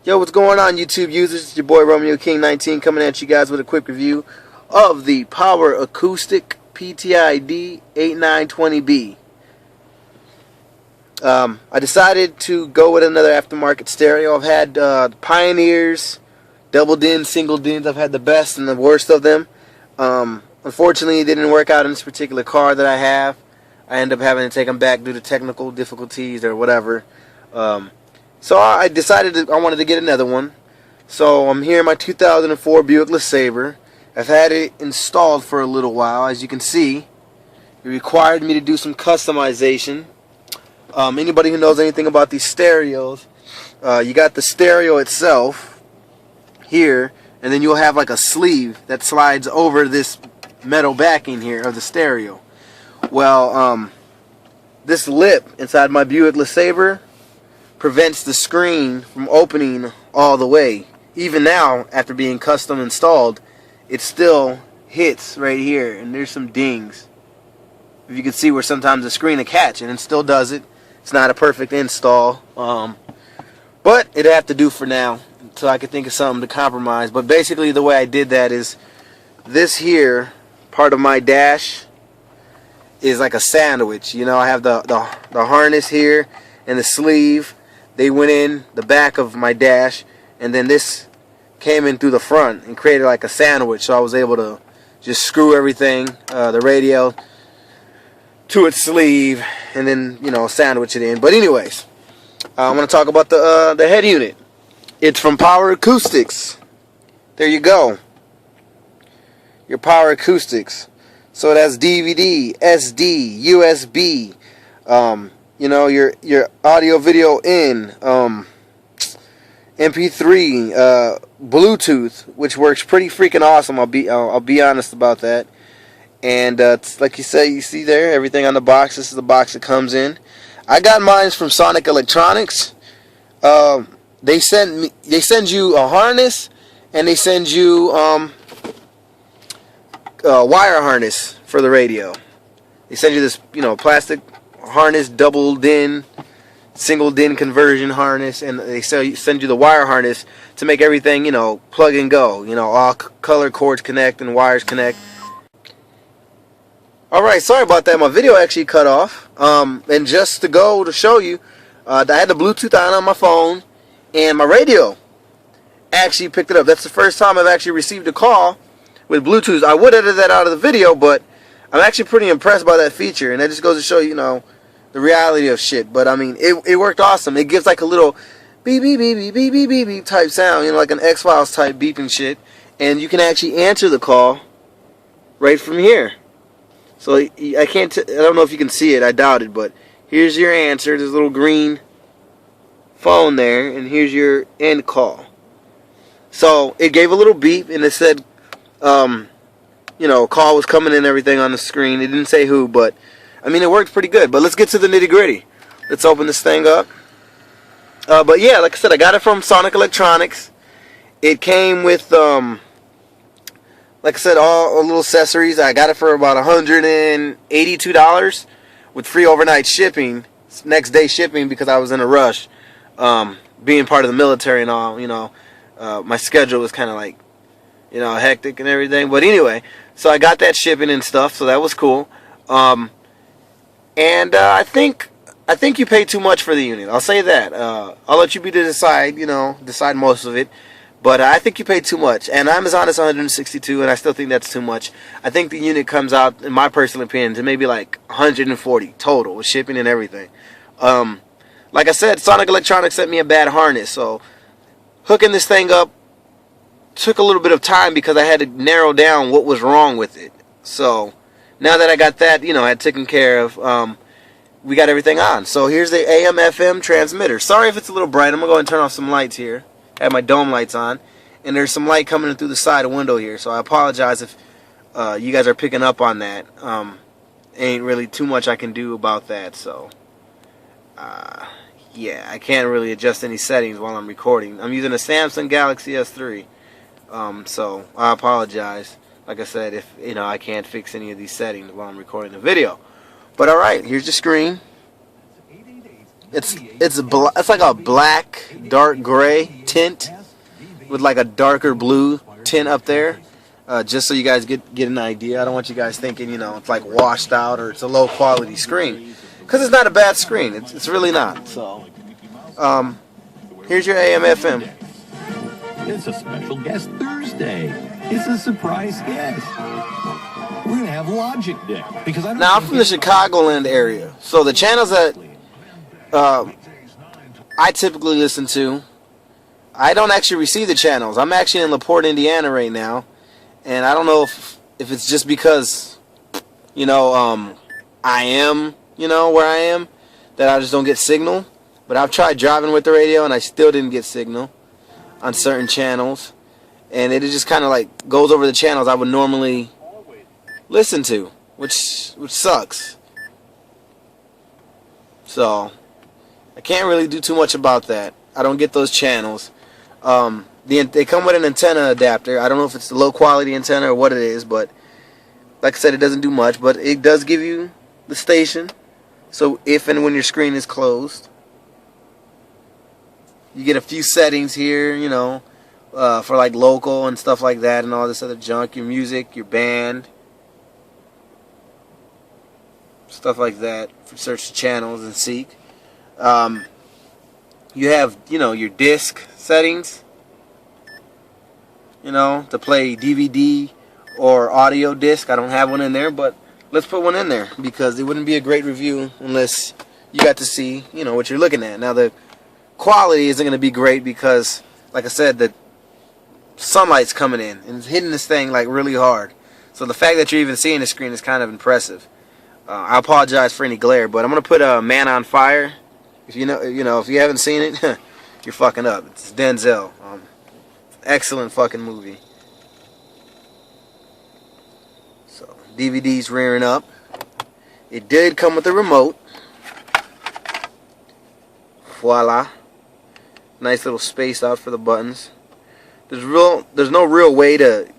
Yo, what's going on, YouTube users? It's your boy Romeo King 19 coming at you guys with a quick review of the Power Acoustik PTID-8920B. I decided to go with another aftermarket stereo. I've had Pioneers, double din, single dins. I've had the best and the worst of them. Unfortunately, it didn't work out in this particular car that I have. I ended up having to take them back due to technical difficulties or whatever. So I decided I wanted to get another one. So I'm here in my 2004 Buick LeSabre. I've had it installed for a little while. As you can see, it required me to do some customization. Anybody who knows anything about these stereos, you got the stereo itself here, and then you'll have like a sleeve that slides over this metal backing here of the stereo. Well, this lip inside my Buick LeSabre prevents the screen from opening all the way. Even now, after being custom installed, it still hits right here, and there's some dings. If you can see where sometimes the screen will catch, and it still does it. It's not a perfect install, but it'll have to do for now until I can think of something to compromise. But basically, the way I did that is this here part of my dash is like a sandwich. You know, I have the harness here and the sleeve. They went in the back of my dash, and then this came in through the front and created like a sandwich. So I was able to just screw everything, the radio to its sleeve, and then, you know, sandwich it in. But anyways, I'm going to talk about the head unit. It's from Power Acoustics. There you go. Your Power Acoustics. So it has DVD, SD, USB. You know, your audio video in, MP3, Bluetooth, which works pretty freaking awesome. I'll be honest about that. And it's like you see there, everything on the box. This is the box it comes in. I got mine from Sonic Electronix. They send you a harness, and they send you a wire harness for the radio. They send you this, you know, plastic harness, double din, single din conversion harness, and they send you the wire harness to make everything, you know, plug and go. You know, all color cords connect and wires connect. Alright, sorry about that. My video actually cut off. And just to show you, I had the Bluetooth on my phone, and my radio actually picked it up. That's the first time I've actually received a call with Bluetooth. I would edit that out of the video, but I'm actually pretty impressed by that feature, and that just goes to show you, you know, the reality of shit. But I mean, it worked awesome. It gives like a little beep beep beep beep beep beep beep beep type sound, you know, like an X-Files type beeping shit, and you can actually answer the call right from here. So I don't know if you can see it. I doubt it, but here's your answer. There's a little green phone there, and here's your end call. So it gave a little beep, and it said, you know, call was coming in and everything on the screen. It didn't say who, but I mean, it worked pretty good. But let's get to the nitty gritty. Let's open this thing up. But yeah, like I said, I got it from Sonic Electronix. It came with, like I said, all little accessories. I got it for about $182 with free overnight shipping, next day shipping, because I was in a rush. Being part of the military and all, you know, my schedule was kind of like, you know, hectic and everything. But anyway, so I got that shipping and stuff, so that was cool. And I think you pay too much for the unit. I'll say that. I'll let you be to decide, you know, decide most of it. But I think you paid too much. And Amazon is $162, and I still think that's too much. I think the unit comes out, in my personal opinion, to maybe like $140 total with shipping and everything. Like I said, Sonic Electronix sent me a bad harness, so hooking this thing up took a little bit of time because I had to narrow down what was wrong with it. So now that I got that, you know, I had taken care of, we got everything on. So here's the AM/FM transmitter. Sorry if it's a little bright. I'm gonna go ahead and turn off some lights here. I have my dome lights on, and there's some light coming in through the side window here. So I apologize if you guys are picking up on that. Ain't really too much I can do about that. So yeah, I can't really adjust any settings while I'm recording. I'm using a Samsung Galaxy S3. So I apologize, like I said, if, you know, I can't fix any of these settings while I'm recording the video. But alright, here's the screen. It's like a black, dark gray. tint with like a darker blue tint up there, just so you guys get an idea. I don't want you guys thinking, you know, it's like washed out or it's a low quality screen, because it's not a bad screen. It's really not. So, here's your AM/FM. It's a special guest Thursday. It's a surprise guest. We're gonna have Logic Day because now I'm from the Chicagoland area, so the channels that I typically listen to, I don't actually receive the channels. I'm actually in LaPorte, Indiana right now, and I don't know if it's just because, you know, I am, you know, where I am, that I just don't get signal. But I've tried driving with the radio and I still didn't get signal on certain channels, and it just kind of like goes over the channels I would normally listen to, which sucks. So I can't really do too much about that. I don't get those channels. They come with an antenna adapter. I don't know if it's the low quality antenna or what it is, but like I said, it doesn't do much, but it does give you the station. So if and when your screen is closed, you get a few settings here, you know, for like local and stuff like that and all this other junk, your music, your band, stuff like that, for search the channels and seek. You have, you know, your disc settings, you know, to play DVD or audio disc. I don't have one in there, but let's put one in there because it wouldn't be a great review unless you got to see, you know, what you're looking at. Now the quality isn't going to be great because, like I said, the sunlight's coming in and it's hitting this thing like really hard. So the fact that you're even seeing the screen is kind of impressive. I apologize for any glare, but I'm going to put Man on Fire. If you know, if you haven't seen it, you're fucking up. It's Denzel. Excellent fucking movie. So DVD's rearing up. It did come with a remote. Voila. Nice little space out for the buttons. There's no real way to,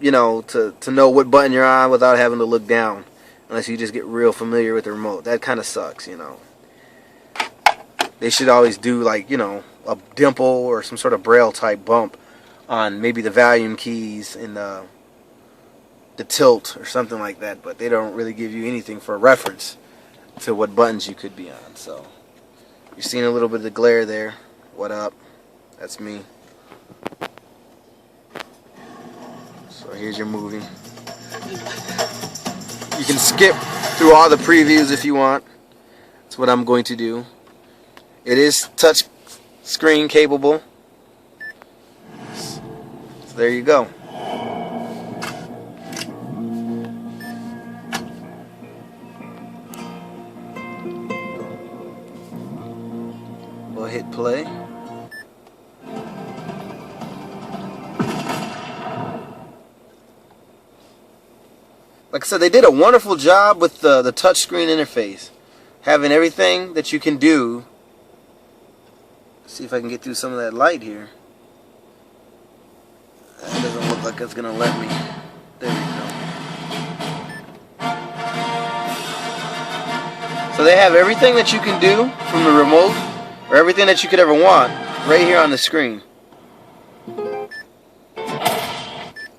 you know, to know what button you're on without having to look down, unless you just get real familiar with the remote. That kind of sucks, you know. They should always do, like, you know, a dimple or some sort of braille type bump on maybe the volume keys and the tilt or something like that, but they don't really give you anything for a reference to what buttons you could be on. So you're seeing a little bit of the glare there. What up? That's me. So here's your movie. You can skip through all the previews if you want. That's what I'm going to do. It is touch screen capable. So there you go. We'll hit play. Like I said, they did a wonderful job with the touchscreen interface, having everything that you can do. Let's see if I can get through some of that light here. That doesn't look like it's gonna let me. There we go. So they have everything that you can do from the remote, or everything that you could ever want, right here on the screen.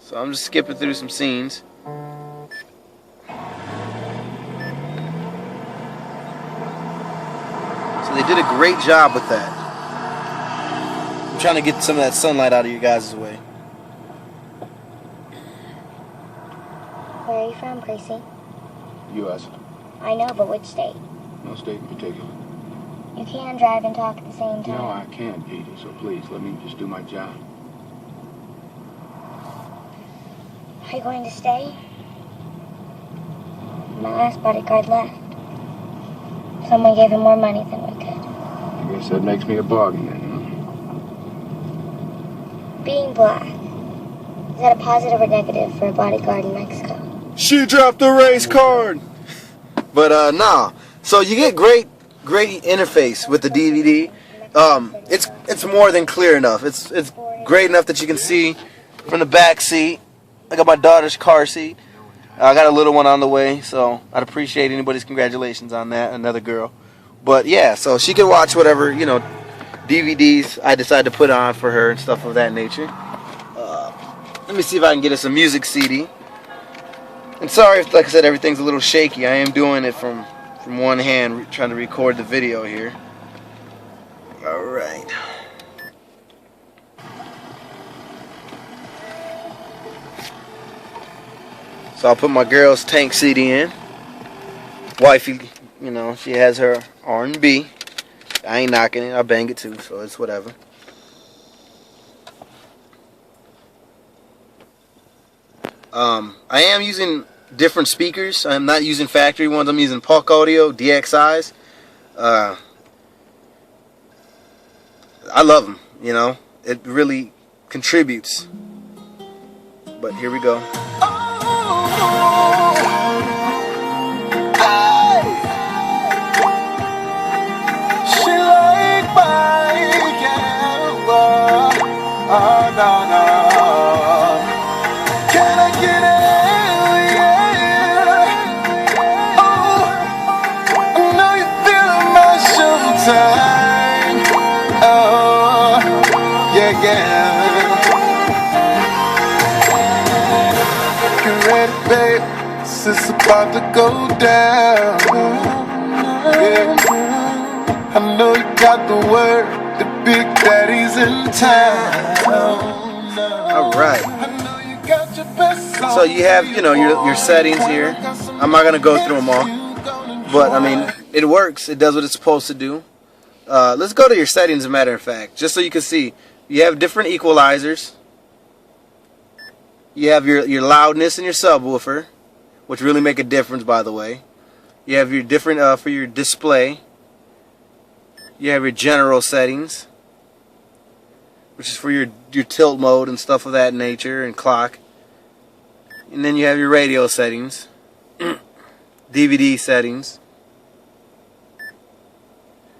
So I'm just skipping through some scenes. So they did a great job with that. I'm trying to get some of that sunlight out of you guys' way. Where are you from, Gracie? U.S. I know, but which state? No state in particular. You can drive and talk at the same time. No, I can't, Edie, so please, let me just do my job. Are you going to stay? My last bodyguard left. Someone gave him more money than we could. I guess that makes me a bargain then, huh? Being black, is that a positive or negative for a bodyguard in Mexico? She dropped the race card! But, nah. So you get great interface with the DVD. It's more than clear enough. It's great enough that you can see from the back seat. I got my daughter's car seat. I got a little one on the way, so I'd appreciate anybody's congratulations on that, another girl. But yeah, so she can watch whatever, you know, DVDs I decided to put on for her and stuff of that nature. Let me see if I can get us a music CD. And sorry if, like I said, everything's a little shaky. I am doing it from one hand, trying to record the video here. Alright. So I'll put my girl's Tank CD in. Wifey, you know, she has her R&B. I ain't knocking it. I bang it too, so it's whatever. I am using different speakers. I'm not using factory ones. I'm using Puck Audio DXIs. I love them, you know. It really contributes. But here we go. It's about to go down. Yeah. I know you got the word. The Big Daddy's in town. Alright. So you have, you know, your settings here. I'm not going to go through them all. But, I mean, it works. It does what it's supposed to do. Let's go to your settings, as a matter of fact. Just so you can see. You have different equalizers. You have your loudness and your subwoofer, which really make a difference, by the way. You have your different for your display. You have your general settings, which is for your tilt mode and stuff of that nature, and clock. And then you have your radio settings, DVD settings,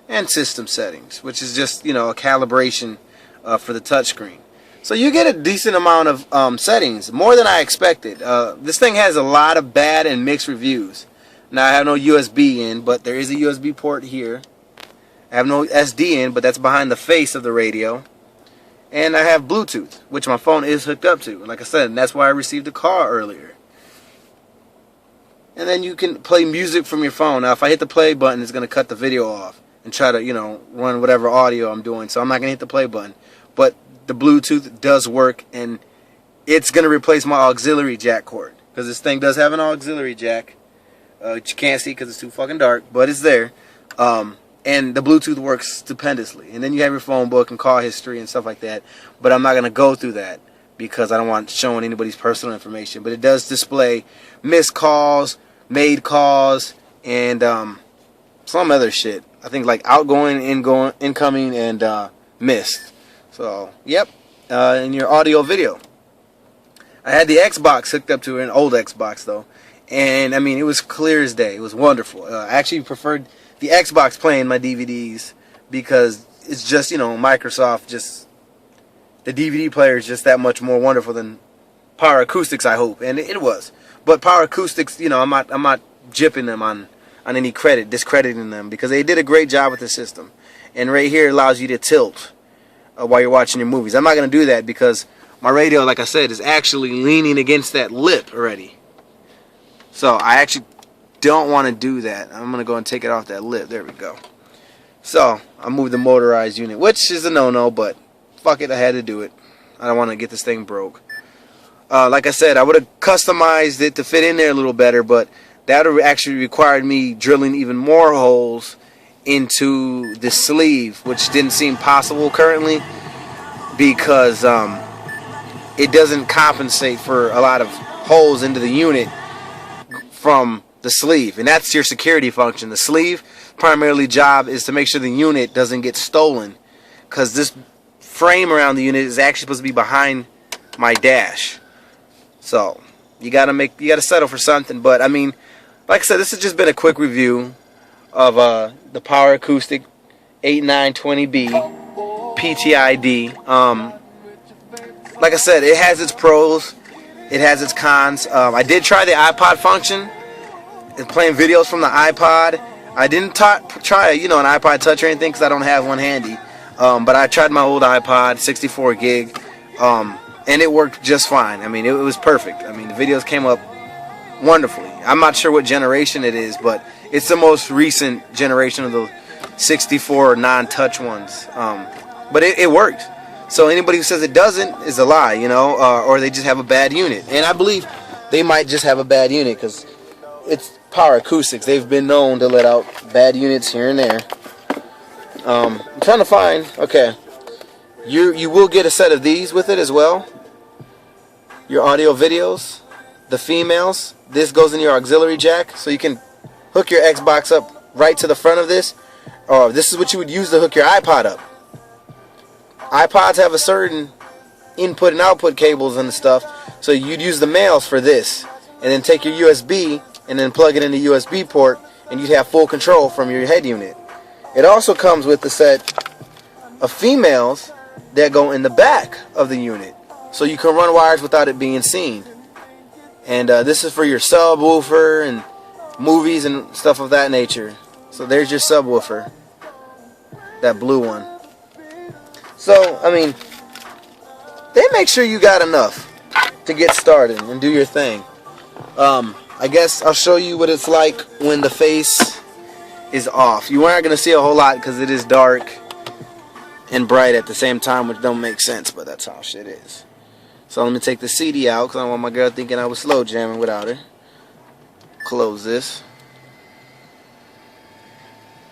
and system settings, which is just, you know, a calibration for the touchscreen. So you get a decent amount of settings, more than I expected. This thing has a lot of bad and mixed reviews. Now I have no USB in, but there is a USB port here. I have no SD in, but that's behind the face of the radio. And I have Bluetooth, which my phone is hooked up to. And like I said, that's why I received a call earlier. And then you can play music from your phone. Now if I hit the play button, it's going to cut the video off and try to, you know, run whatever audio I'm doing. So I'm not going to hit the play button. But the Bluetooth does work, and it's going to replace my auxiliary jack cord, because this thing does have an auxiliary jack, which you can't see because it's too fucking dark, but it's there. And the Bluetooth works stupendously. And then you have your phone book and call history and stuff like that, but I'm not going to go through that because I don't want showing anybody's personal information. But it does display missed calls, made calls, and some other shit. I think like outgoing, incoming, and missed. So, yep, in your audio video. I had the Xbox hooked up to it, an old Xbox though, and I mean, it was clear as day. It was wonderful. I actually preferred the Xbox playing my DVDs because it's just, you know, Microsoft, just the DVD player is just that much more wonderful than Power Acoustics, I hope, and it was. But Power Acoustics, you know, I'm not jipping them on any credit, discrediting them, because they did a great job with the system. And right here allows you to tilt while you're watching your movies. I'm not going to do that because my radio, like I said, is actually leaning against that lip already. So I actually don't want to do that. I'm going to go and take it off that lip. There we go. So I moved the motorized unit, which is a no-no, but fuck it, I had to do it. I don't want to get this thing broke. Like I said, I would have customized it to fit in there a little better, but that would have actually required me drilling even more holes into the sleeve, which didn't seem possible currently because it doesn't compensate for a lot of holes into the unit from the sleeve, and that's your security function. The sleeve primarily job is to make sure the unit doesn't get stolen, because this frame around the unit is actually supposed to be behind my dash. So you gotta settle for something. But I mean, like I said, this has just been a quick review of the Power Acoustik 8920B PTID. Like I said, it has its pros, it has its cons. I did try the iPod function and playing videos from the iPod. I didn't try, you know, an iPod Touch or anything because I don't have one handy. But I tried my old iPod, 64 gig, and it worked just fine. I mean, it was perfect. I mean, the videos came up wonderfully. I'm not sure what generation it is, but it's the most recent generation of the 64 non-touch ones. But it works. So anybody who says it doesn't is a lie, you know, or they just have a bad unit. And I believe they might just have a bad unit because it's Power Acoustics. They've been known to let out bad units here and there. I'm trying to find. Okay, you will get a set of these with it as well. Your audio videos, the females. This goes in your auxiliary jack, so you can hook your Xbox up right to the front of this. Or this is what you would use to hook your iPod up. iPods have a certain input and output cables and stuff, so you'd use the males for this, and then take your USB and then plug it in the USB port, and you'd have full control from your head unit. It also comes with a set of females that go in the back of the unit, so you can run wires without it being seen. And this is for your subwoofer and movies and stuff of that nature. So there's your subwoofer, that blue one. So, I mean, they make sure you got enough to get started and do your thing. I guess I'll show you what it's like when the face is off. You aren't going to see a whole lot because it is dark and bright at the same time, which don't make sense, but that's how shit is. So let me take the CD out because I don't want my girl thinking I was slow jamming without her. Close this.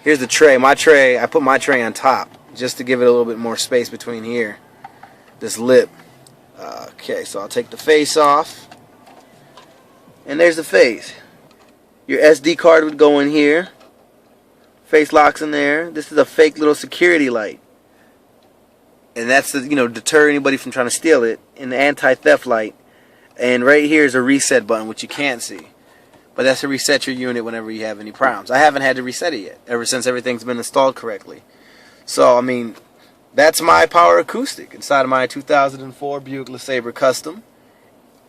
Here's the tray. My tray, I put my tray on top just to give it a little bit more space between here. This lip. Okay, so I'll take the face off. And there's the face. Your SD card would go in here. Face locks in there. This is a fake little security light. And that's to, you know, deter anybody from trying to steal it. And the anti-theft light. And right here is a reset button, which you can't see. But that's to reset your unit whenever you have any problems. I haven't had to reset it yet, ever since everything's been installed correctly. So, I mean, that's my Power Acoustic inside of my 2004 Buick LeSabre Custom.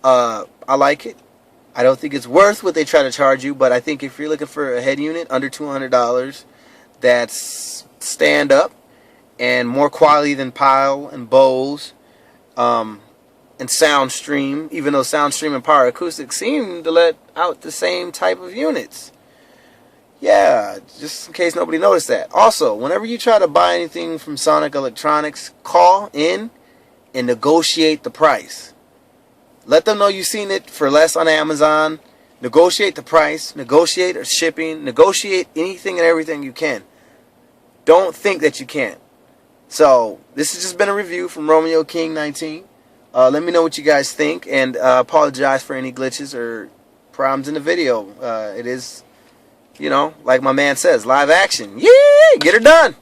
I like it. I don't think it's worth what they try to charge you, but I think if you're looking for a head unit under $200 that's stand up and more quality than Pyle and Bose and Soundstream, even though Soundstream and Power Acoustic seem to let out the same type of units. Yeah, just in case nobody noticed that. Also, whenever you try to buy anything from Sonic Electronix, call in and negotiate the price. Let them know you've seen it for less on Amazon. Negotiate the price. Negotiate shipping. Negotiate anything and everything you can. Don't think that you can't. So, this has just been a review from Romeo King 19. Let me know what you guys think, and apologize for any glitches or problems in the video. It is, you know, like my man says, live action. Yeah, get her done.